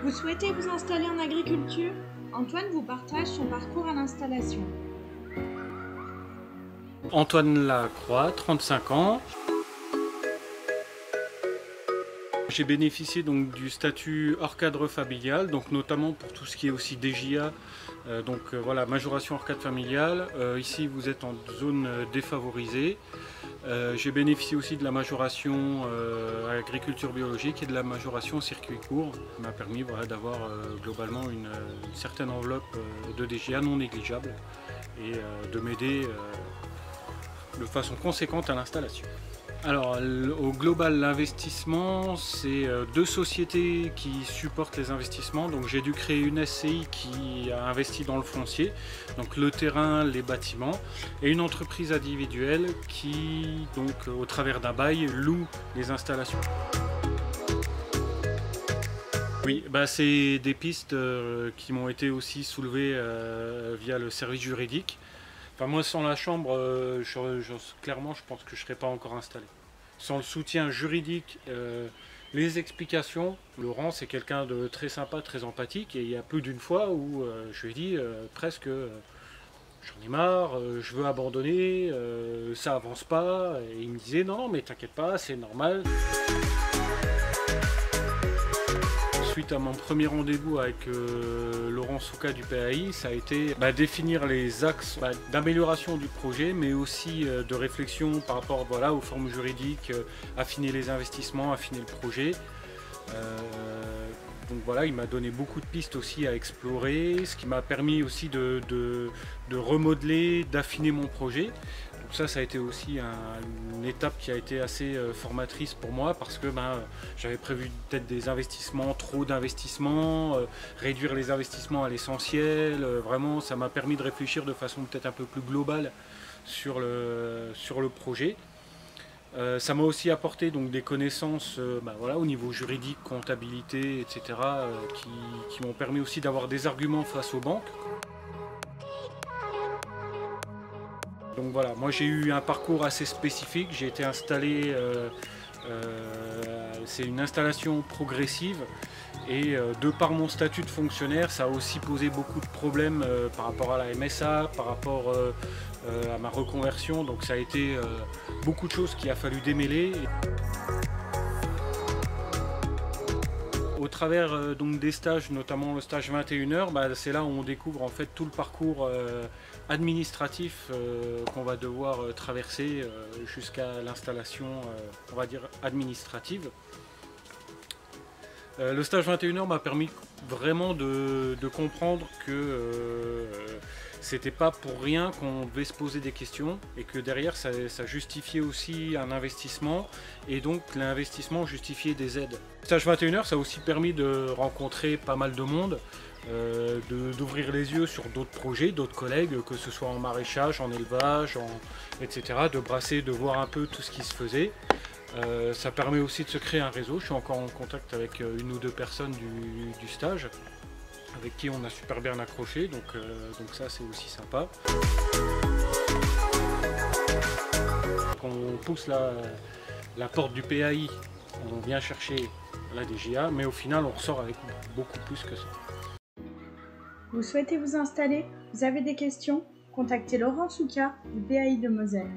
Vous souhaitez vous installer en agriculture? Antoine vous partage son parcours à l'installation. Antoine Lacroix, 35 ans. J'ai bénéficié donc du statut hors cadre familial, donc notamment pour tout ce qui est aussi DJA, voilà, majoration hors cadre familial. Ici vous êtes en zone défavorisée. J'ai bénéficié aussi de la majoration agriculture biologique et de la majoration circuit court. Ça m'a permis voilà, d'avoir globalement une certaine enveloppe de DGA non négligeable et de m'aider de façon conséquente à l'installation. Alors au global, l'investissement, c'est deux sociétés qui supportent les investissements. Donc j'ai dû créer une SCI qui a investi dans le foncier, donc le terrain, les bâtiments, et une entreprise individuelle qui, donc au travers d'un bail, loue les installations. Oui, c'est des pistes qui m'ont été aussi soulevées via le service juridique. Enfin, moi, sans la chambre, clairement, je pense que je ne serais pas encore installé. Sans le soutien juridique, les explications, Laurent, c'est quelqu'un de très sympa, très empathique. Et il y a plus d'une fois où je lui ai dit presque j'en ai marre, je veux abandonner, ça avance pas. Et il me disait non, mais t'inquiète pas, c'est normal. Suite à mon premier rendez-vous avec Laurent Souka du PAI, ça a été définir les axes d'amélioration du projet, mais aussi de réflexion par rapport aux formes juridiques, affiner les investissements, affiner le projet. Donc voilà, il m'a donné beaucoup de pistes aussi à explorer, ce qui m'a permis aussi de remodeler, d'affiner mon projet. Donc ça a été aussi une étape qui a été assez formatrice pour moi parce que j'avais prévu peut-être des investissements, trop d'investissements, réduire les investissements à l'essentiel. Vraiment, ça m'a permis de réfléchir de façon peut-être un peu plus globale sur le projet. Ça m'a aussi apporté donc, des connaissances au niveau juridique, comptabilité, etc. Qui m'ont permis aussi d'avoir des arguments face aux banques. Donc voilà, moi j'ai eu un parcours assez spécifique, j'ai été installé, c'est une installation progressive et de par mon statut de fonctionnaire, ça a aussi posé beaucoup de problèmes par rapport à la MSA, par rapport à ma reconversion, donc ça a été beaucoup de choses qu'il a fallu démêler. Au travers donc des stages, notamment le stage 21 heures, c'est là où on découvre en fait tout le parcours administratif qu'on va devoir traverser jusqu'à l'installation, on va dire, administrative. Le stage 21 heures m'a permis vraiment de comprendre que c'était pas pour rien qu'on devait se poser des questions et que derrière ça justifiait aussi un investissement et donc l'investissement justifiait des aides. Le stage 21 heures, ça a aussi permis de rencontrer pas mal de monde, d'ouvrir les yeux sur d'autres projets, d'autres collègues, que ce soit en maraîchage, en élevage, etc. De brasser, de voir un peu tout ce qui se faisait. Ça permet aussi de se créer un réseau. Je suis encore en contact avec une ou deux personnes du stage avec qui on a super bien accroché, donc ça c'est aussi sympa. On pousse la porte du PAI, on vient chercher la DGA, mais au final on ressort avec beaucoup plus que ça. Vous souhaitez vous installer? Vous avez des questions? Contactez Laurent Souka du PAI de Moselle.